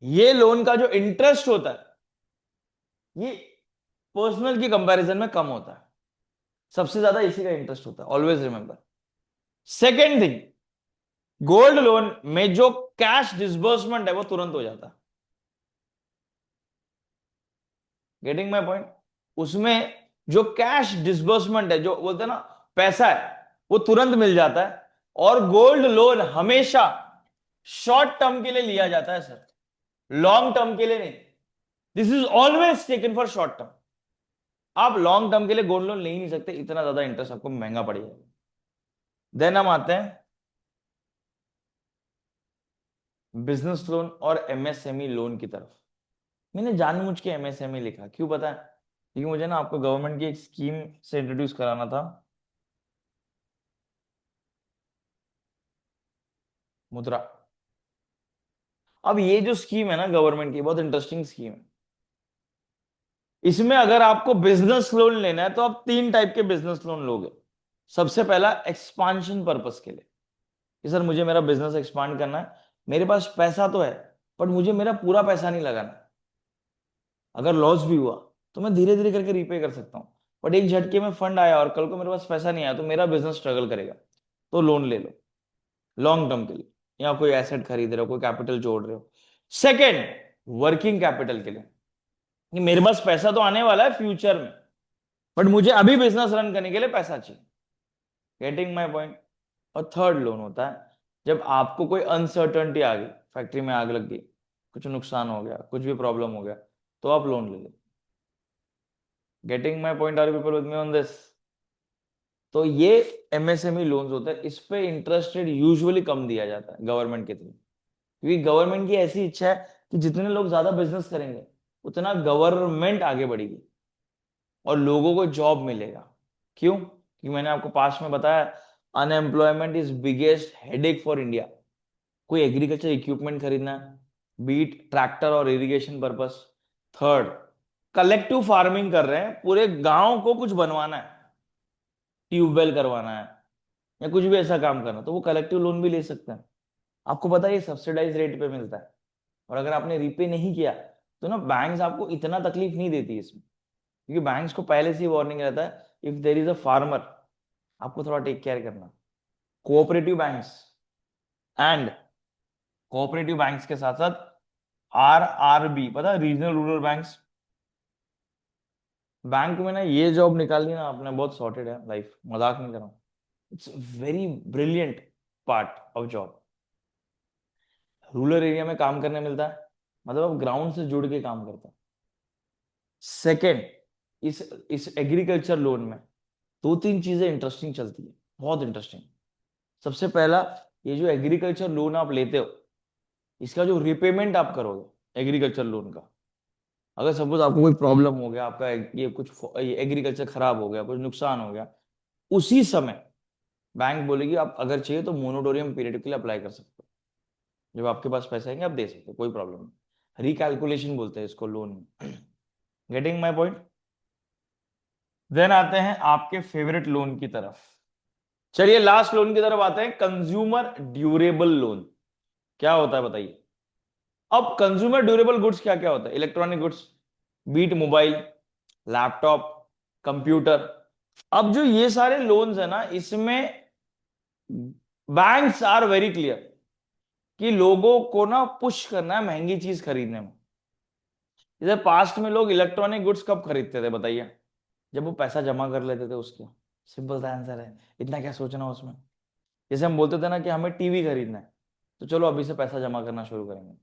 ये लोन का जो इंटरेस्ट होता है ये पर्सनल की कंपैरिजन में कम होता है, सबसे ज्यादा इसी का इंटरेस्ट होता है, always remember. Second thing, gold loan में जो कैश डिसबर्समेंट है वो तुरंत हो जाता है। Getting my point? उसमें जो कैश डिसबर्समेंट है, जो बोलते हैं ना पैसा है, वो तुरंत मिल जाता है। और गोल्ड लोन हमेशा शॉर्ट टर्म के लिए लिया जाता है सर, लॉन्ग टर्म के लिए नहीं। This is always taken for short term. आप लॉन्ग टर्म के लिए गोल्ड लोन ले ही नहीं सकते, इतना ज्यादा इंटरेस्ट आपको महंगा पड़ेगा। देन हम आते हैं बिजनेस लोन और एमएसएमई लोन की तरफ। मैंने जानबूझ के एमएसएमई लिखा, क्यों पता है? क्योंकि मुझे ना आपको गवर्नमेंट की एक स्कीम से इंट्रोड्यूस कराना था, मुद्रा। अब ये जो स्कीम है ना गवर्नमेंट की, बहुत इंटरेस्टिंग स्कीम है। इसमें अगर आपको बिजनेस लोन लेना है तो आप 3 टाइप के बिजनेस लोन लोगे। सबसे पहला एक्सपांशन पर्पस के लिए, कि सर मुझे मेरा बिजनेस एक्सपांड करना है, मेरे पास पैसा तो है बट मुझे मेरा पूरा पैसा नहीं लगाना। अगर लॉस भी हुआ तो मैं धीरे धीरे करके रीपे कर सकता हूं, बट एक झटके में फंड आया और कल को मेरे पास पैसा नहीं आया तो मेरा बिजनेस स्ट्रगल करेगा। तो लोन ले लो लॉन्ग टर्म के लिए, या कोई एसेट खरीद रहे हो, कोई कैपिटल जोड़ रहे हो। सेकेंड, वर्किंग कैपिटल के लिए, कि मेरे पास पैसा तो आने वाला है फ्यूचर में बट मुझे अभी बिजनेस रन करने के लिए पैसा चाहिए। Getting my point? और थर्ड लोन होता है जब आपको कोई अनसर्टनिटी आ गई, फैक्ट्री में आग लग गई, कुछ नुकसान हो गया, कुछ भी प्रॉब्लम हो गया, तो आप लोन ले लो। Getting my point? Are people with me on this? तो ये एमएसएमई लोन्स होते हैं, इस पे इंटरेस्ट रेट यूजुअली कम दिया जाता है गवर्नमेंट के थ्रू, क्योंकि गवर्नमेंट की ऐसी इच्छा है कि जितने लोग ज्यादा बिजनेस करेंगे उतना गवर्नमेंट आगे बढ़ेगी और लोगों को जॉब मिलेगा। क्यों? क्योंकि मैंने आपको पास्ट में बताया, unemployment is biggest headache for India. कोई एग्रीकल्चर इक्विपमेंट खरीदना है, बीट ट्रैक्टर और irrigation purpose. Third, collective farming कर रहे हैं, पूरे गांव को कुछ बनवाना है, ट्यूबवेल करवाना है या कुछ भी ऐसा काम करना, तो वो कलेक्टिव लोन भी ले सकते हैं। आपको पता है ये सब्सिडाइज रेट पे मिलता है, और अगर आपने रीपे नहीं किया तो ना बैंक्स आपको इतना तकलीफ नहीं देती इसमें, क्योंकि बैंक्स को पहले से ही वार्निंग रहता है if there is a farmer, आपको थोड़ा टेक केयर करना। Cooperative banks and cooperative banks के साथ साथ आरआरबी, पता है, रीजनल रूरल बैंक्स। बैंक में ना ये जॉब निकालनी ना आपने, बहुत सॉर्टेड है लाइफ, मजाक नहीं कर रहा हूँ। It's very brilliant part of job. Rural area में काम करने मिलता है, मतलब आप ग्राउंड से जुड़ के काम करते हैं। सेकेंड, इस एग्रीकल्चर लोन में 2-3 चीजें इंटरेस्टिंग चलती है। बहुत इंटरेस्टिंग। सबसे पहला, ये जो एग्रीकल्चर लोन आप लेते हो, इसका जो रिपेमेंट आप करोगे एग्रीकल्चर लोन का, अगर सपोज आपको कोई प्रॉब्लम हो गया, आपका ये कुछ ये एग्रीकल्चर खराब हो गया, कुछ नुकसान हो गया, उसी समय बैंक बोलेगी आप अगर चाहिए तो मोनोटोरियम पीरियड के लिए अप्लाई कर सकते हो। जब आपके पास पैसे आएंगे आप दे सकते हो, कोई प्रॉब्लम नहीं। रिकैलकुलेशन बोलते हैं इसको लोन में। Getting my point. देन आते हैं आपके फेवरेट लोन की तरफ। चलिए लास्ट लोन की तरफ आते हैं, कंज्यूमर ड्यूरेबल लोन। क्या होता है बताइए। अब कंज्यूमर ड्यूरेबल गुड्स क्या क्या होता है? Electronic goods, beat mobile, laptop, computer. अब जो ये सारे लोन्स है ना, इसमें बैंक्स आर वेरी क्लियर कि लोगों को ना पुश करना है महंगी चीज खरीदने में। जैसे पास्ट में लोग इलेक्ट्रॉनिक गुड्स कब खरीदते थे बताइए? जब वो पैसा जमा कर लेते थे उसके। सिंपल सा आंसर है, इतना क्या सोचना उसमें। जैसे हम बोलते थे ना कि हमें टीवी खरीदना है, तो चलो अभी से पैसा जमा करना शुरू करेंगे।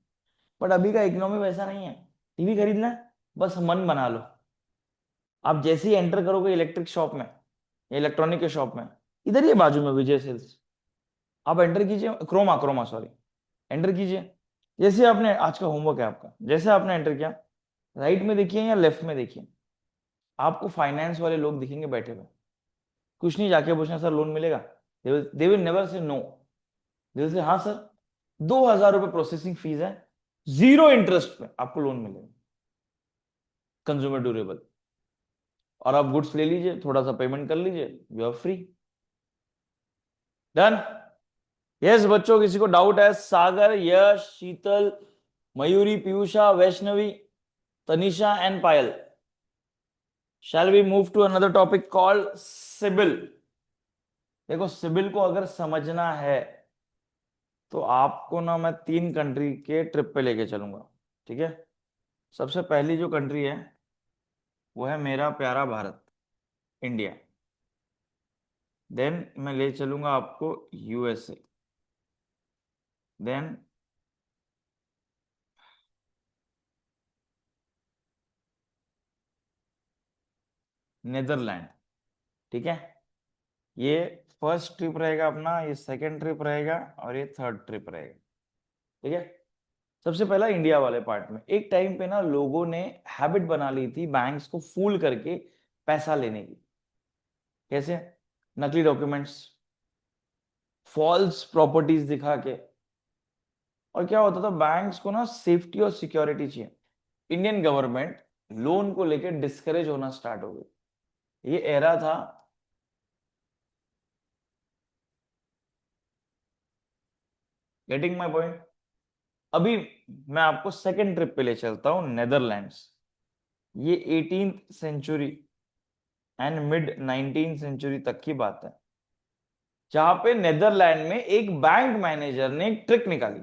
बट अभी का इकोनॉमी वैसा नहीं है। टीवी खरीदना है, बस मन बना लो। आप जैसे ही एंटर करोगे इलेक्ट्रिक शॉप में या इलेक्ट्रॉनिक के शॉप में, इधर ही है बाजू में विजय सेल्स, आप एंटर कीजिए, क्रोमा क्रोमा सॉरी, एंटर कीजिए। जैसे आपने, आज का होमवर्क है आपका, जैसे आपने एंटर किया, राइट में देखिए या लेफ्ट में देखिए, आपको फाइनेंस वाले लोग दिखेंगे बैठे हुए। कुछ नहीं जाके पूछना सर लोन मिलेगा, they will never say no. They will say हाँ सर, 2,000 रुपये प्रोसेसिंग फीस है, 0 इंटरेस्ट पे आपको लोन मिलेगा, कंज्यूमर ड्यूरेबल। और आप गुड्स ले लीजिए, थोड़ा सा पेमेंट कर लीजिए, you are free. Done. Yes बच्चों, किसी को डाउट है? Sagar, Yash, Sheetal, Mayuri, Piyusha, Vaishnavi, Tanisha and Payal. Shall we move to another topic called CIBIL. देखो सिबिल को अगर समझना है तो आपको ना मैं 3 कंट्री के ट्रिप पे लेके चलूंगा, ठीक है? सबसे पहली जो कंट्री है वो है मेरा प्यारा भारत, इंडिया। देन मैं ले चलूंगा आपको यूएसए। देन नेदरलैंड, ठीक है? ये फर्स्ट ट्रिप रहेगा अपना, ये सेकंड ट्रिप रहेगा और ये थर्ड ट्रिप रहेगा, ठीक है? सबसे पहला इंडिया वाले पार्ट में, एक टाइम पे ना लोगों ने हैबिट बना ली थी बैंक्स को फूल करके पैसा लेने की। कैसे? नकली डॉक्यूमेंट्स, फॉल्स प्रॉपर्टीज दिखा के। और क्या होता था, बैंक्स को ना सेफ्टी और सिक्योरिटी चाहिए। इंडियन गवर्नमेंट लोन को लेकर डिस्करेज होना स्टार्ट हो गई। ये एरा था। Getting my point? अभी मैं आपको सेकंड ट्रिप पे ले चलता हूं, नेदरलैंड्स। ये 18th century and mid 19th century तक की बात है, जहां पे नेदरलैंड में एक बैंक मैनेजर ने एक ट्रिक निकाली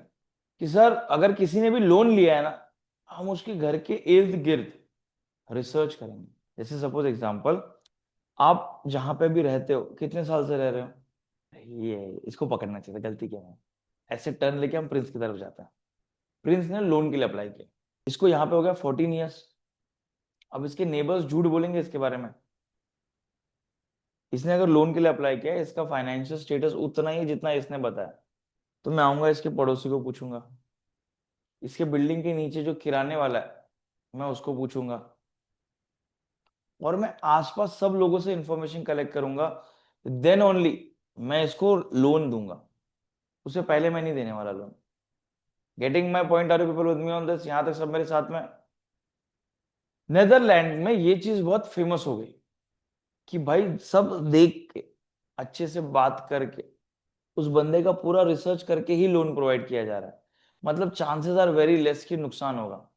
कि सर अगर किसी ने भी लोन लिया है ना, हम उसके घर के इर्द गिर्द रिसर्च करेंगे। जैसे सपोज एग्जांपल, आप जहां पे भी रहते हो, कितने साल से रह रहे हो? ये इसको पकड़ना चाहिए था, गलती क्या है। ऐसे टर्न लेके हम प्रिंस की तरफ जाते हैं। प्रिंस ने लोन के लिए अप्लाई किया, इसको यहाँ पे हो गया 14 ईयर्स। अब इसके नेबर्स झूठ बोलेंगे इसके बारे में। इसने अगर लोन के लिए अप्लाई किया है, इसका फाइनेंशियल स्टेटस उतना ही है जितना इसने बताया, तो मैं आऊंगा इसके पड़ोसी को पूछूंगा, इसके बिल्डिंग के नीचे जो किराने वाला है मैं उसको पूछूंगा, और मैं आसपास सब लोगों से इंफॉर्मेशन कलेक्ट करूंगा। देन ओनली मैं इसको लोन दूंगा, उससे पहले मैं नहीं देने वाला loan. Getting my point? Are you people with me on this? यहां तक सब मेरे साथ में? नेदरलैंड में ये चीज बहुत फेमस हो गई कि भाई सब देख के, अच्छे से बात करके, उस बंदे का पूरा रिसर्च करके ही लोन प्रोवाइड किया जा रहा है। मतलब चांसेस आर वेरी लेस कि नुकसान होगा।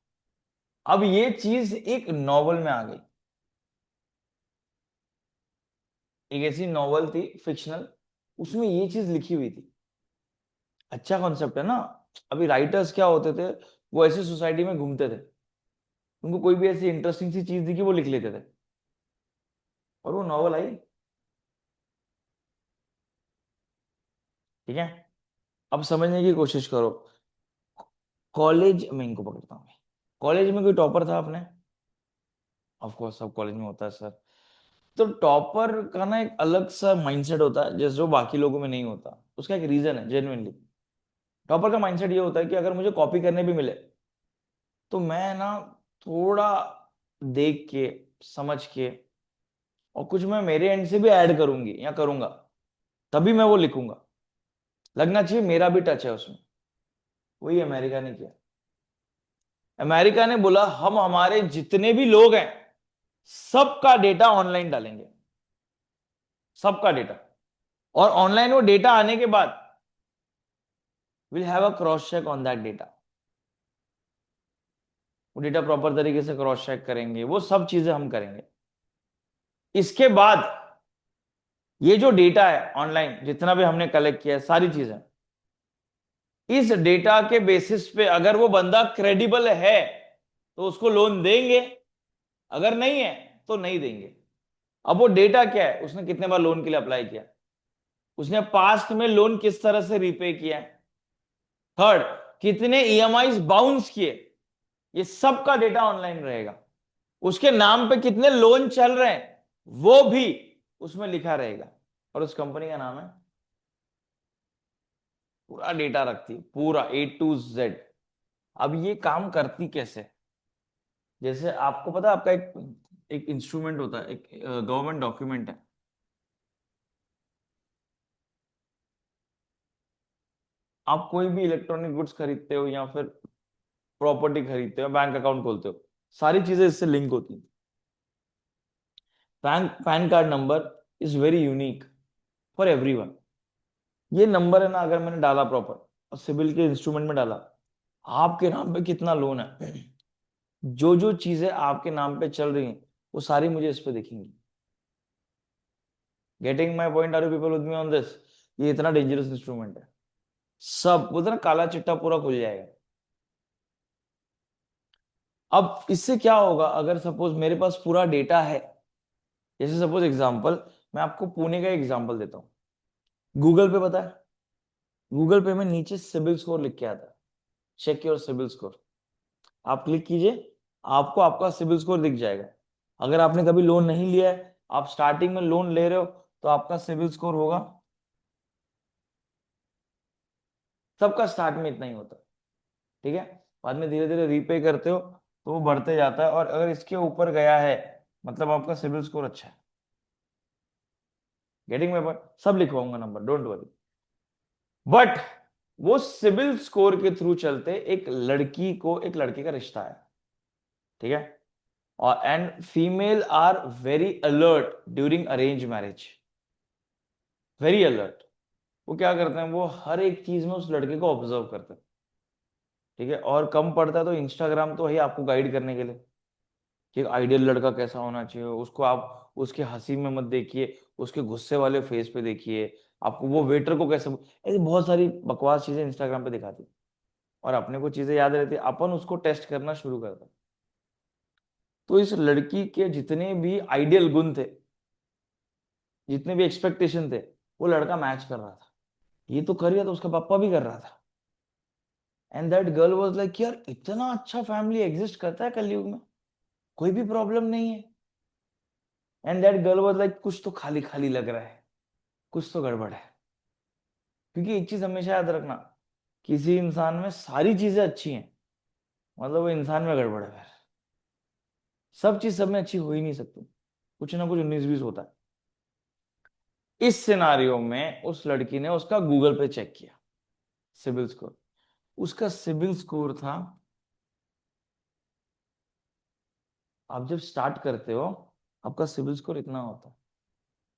अब ये चीज एक नॉवल में आ गई। एक ऐसी नॉवल थी फिक्शनल, उसमें ये चीज लिखी हुई थी। अच्छा कॉन्सेप्ट है ना? अभी राइटर्स क्या होते थे, वो ऐसी सोसाइटी में घूमते थे, उनको कोई भी ऐसी इंटरेस्टिंग सी चीज दिखी वो लिख लेते थे, और वो नॉवल आई, ठीक है? अब समझने की कोशिश करो। कॉलेज में इनको पकड़ता हूँ। कॉलेज में कोई टॉपर था अपने? ऑफ कोर्स सब कॉलेज में होता है सर। तो टॉपर का ना एक अलग सा माइंडसेट होता है जैसे जो बाकी लोगों में नहीं होता। उसका एक रीजन है जेन्युइनली। टॉपर का माइंडसेट ये होता है कि अगर मुझे कॉपी करने भी मिले तो मैं ना थोड़ा देख के समझ के और कुछ मैं मेरे एंड से भी ऐड करूंगी या करूंगा, तभी मैं वो लिखूंगा। लगना चाहिए मेरा भी टच है उसमें। वही अमेरिका ने किया। अमेरिका ने बोला हम हमारे जितने भी लोग हैं सबका डेटा ऑनलाइन डालेंगे, सबका डेटा। और ऑनलाइन वो डेटा आने के बाद will have a cross check on that data. वो डेटा प्रॉपर तरीके से क्रॉस चेक करेंगे, वो सब चीजें हम करेंगे। इसके बाद ये जो डेटा है ऑनलाइन जितना भी हमने कलेक्ट किया है सारी चीजें, इस डेटा के बेसिस पे अगर वो बंदा क्रेडिबल है तो उसको लोन देंगे, अगर नहीं है तो नहीं देंगे। अब वो डेटा क्या है, उसने कितने बार लोन के लिए अप्लाई किया, उसने पास्ट में लोन किस तरह से रिपे किया, थर्ड कितने ईएमआई बाउंस किए, ये सब का डेटा ऑनलाइन रहेगा। उसके नाम पे कितने लोन चल रहे हैं वो भी उसमें लिखा रहेगा। और उस कंपनी का नाम है, पूरा डेटा रखती है, पूरा A to Z। अब ये काम करती कैसे, जैसे आपको पता है आपका एक एक इंस्ट्रूमेंट होता है, एक गवर्नमेंट डॉक्यूमेंट है। आप कोई भी इलेक्ट्रॉनिक गुड्स खरीदते हो या फिर प्रॉपर्टी खरीदते हो, बैंक अकाउंट खोलते हो, सारी चीजें इससे लिंक होती हैं। Pan card number is very unique for everyone. ये नंबर है ना, अगर मैंने डाला प्रॉपर और सिविल के इंस्ट्रूमेंट में डाला आपके नाम पे कितना लोन है, जो जो चीजें आपके नाम पे चल रही हैं वो सारी मुझे इस पे दिखेंगी। Getting my point, are you people with me on this? ये इतना डेंजरस इंस्ट्रूमेंट है। सब बोलते ना काला चिट्टा पूरा खुल जाएगा। अब इससे क्या होगा, अगर सपोज मेरे पास पूरा डेटा है, जैसे सपोज एग्जांपल, मैं आपको पुणे का एग्जांपल देता हूँ। गूगल पे पता है, गूगल पे में नीचे सिबिल स्कोर लिख के आता है, चेक योर सिबिल स्कोर। आप क्लिक कीजिए, आपको आपका सिबिल स्कोर दिख जाएगा। अगर आपने कभी लोन नहीं लिया है, आप स्टार्टिंग में लोन ले रहे हो, तो आपका सिबिल स्कोर होगा, सबका स्टार्ट में इतना ही होता है, ठीक है। बाद में धीरे धीरे रीपे करते हो तो वो बढ़ते जाता है, और अगर इसके ऊपर गया है मतलब आपका सिबिल स्कोर अच्छा है। गेटिंग में सब लिखवाऊंगा नंबर, डोंट वरी। बट वो सिबिल स्कोर के थ्रू चलते एक लड़की को एक लड़के का रिश्ता है, ठीक है। और and female are very alert during arrange marriage, very alert. वो क्या करते हैं, वो हर एक चीज में उस लड़के को ऑब्जर्व करते हैं, ठीक है। और कम पड़ता है तो इंस्टाग्राम तो है आपको गाइड करने के लिए कि एक आइडियल लड़का कैसा होना चाहिए। उसको आप उसके हंसी में मत देखिए, उसके गुस्से वाले फेस पे देखिए। आपको वो वेटर को कैसे, ऐसी बहुत सारी बकवास चीजें इंस्टाग्राम पे दिखाती है। और अपने को चीजें याद रहती है, अपन उसको टेस्ट करना शुरू करता है। तो इस लड़की के जितने भी आइडियल गुण थे, जितने भी एक्सपेक्टेशन थे, वो लड़का मैच कर रहा था। ये तो कर रहा था, उसका पापा भी कर रहा था। And that girl was like यार इतना अच्छा फैमिली एग्जिस्ट करता है कलयुग में, कोई भी प्रॉब्लम नहीं है। And that girl was like कुछ तो खाली खाली लग रहा है, कुछ तो गड़बड़ है। क्योंकि एक चीज हमेशा याद रखना, किसी इंसान में सारी चीजें अच्छी हैं मतलब वो इंसान में गड़बड़ है फिर। सब चीज सब में अच्छी हो ही नहीं सकती, कुछ ना कुछ 19-20 होता है। इस सिनारियो में उस लड़की ने उसका गूगल पे चेक किया सिबिल स्कोर। उसका सिबिल स्कोर था, आप जब स्टार्ट करते हो आपका सिबिल स्कोर इतना होता है।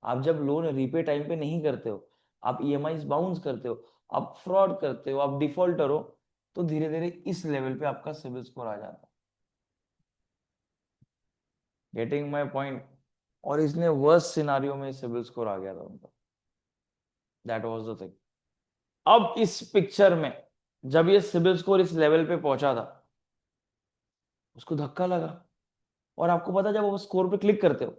आप जब लोन रीपे टाइम पे नहीं करते हो, आप ईएमआई बाउंस करते हो, आप फ्रॉड करते हो, आप डिफॉल्टर हो, तो धीरे धीरे इस लेवल पे आपका सिबिल स्कोर आ जाता है। Getting my point? और इसने वर्स्ट सिनारियो में सिबिल स्कोर आ गया था उनका। That was the thing. अब इस पिक्चर में जब ये सिबिल स्कोर इस लेवल पे पहुंचा था, उसको धक्का लगा। और आपको पता है, जब वो स्कोर पे क्लिक करते हो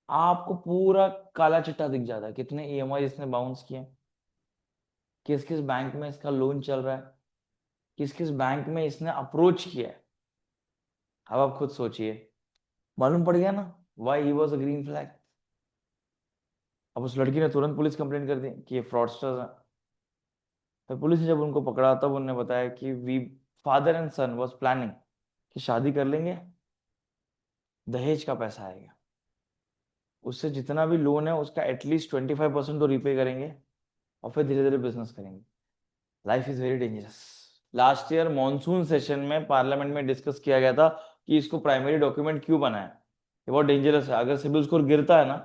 आपको पूरा काला चिट्टा दिख जाता है, कितने ईएमआई इसने बाउंस किए, किस किस बैंक में इसका लोन चल रहा है, किस किस बैंक में इसने अप्रोच किया है। अब आप खुद सोचिए, मालूम पड़ गया ना। Why he was a green flag? अब उस लड़की ने तुरंत पुलिस कंप्लेंट कर दी कि ये फ्रॉडस्टर्स हैं। फिर पुलिस ने जब उनको पकड़ा तब उन्होंने बताया कि we father and son was planning कि शादी कर लेंगे, दहेज का पैसा आएगा, उससे जितना भी लोन है उसका एटलीस्ट 25% तो रीपे करेंगे और फिर धीरे धीरे बिजनेस करेंगे। Life is very dangerous. Last year monsoon session में पार्लियामेंट में डिस्कस किया गया था कि इसको प्राइमरी डॉक्यूमेंट क्यों बनाया। ये बहुत डेंजरस है। अगर सिबिल स्कोर गिरता है ना,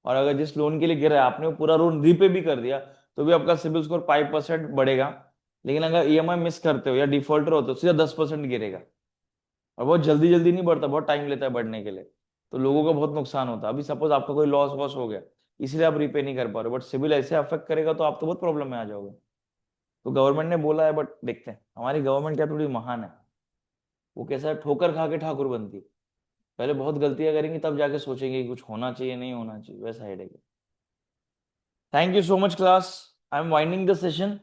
और अगर जिस लोन के लिए गिरा है आपने वो पूरा लोन रीपे भी कर दिया, तो भी आपका सिबिल स्कोर 5% बढ़ेगा। लेकिन अगर ईएमआई मिस करते हो या डिफॉल्टर हो तो सीधा 10% गिरेगा। और बहुत जल्दी जल्दी नहीं बढ़ता, बहुत टाइम लेता है बढ़ने के लिए। तो लोगों का बहुत नुकसान होता है। अभी सपोज आपका कोई लॉस वॉस हो गया, इसलिए आप रीपे नहीं कर पा रहे, बट सिबिल ऐसे अफेक्ट करेगा तो आप तो बहुत प्रॉब्लम में आ जाओगे। तो गवर्नमेंट ने बोला है, बट देखते हैं हमारी गवर्नमेंट क्या थोड़ी महान है। वो कैसा है, ठोकर खा के ठाकुर बनती है। पहले बहुत गलतियां करेंगी तब जाके सोचेंगे कि कुछ होना चाहिए नहीं होना चाहिए, वैसा हेडेक है। Thank you so much class, I am winding the session.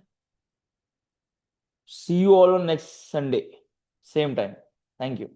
See you all on next Sunday, same time. Thank you.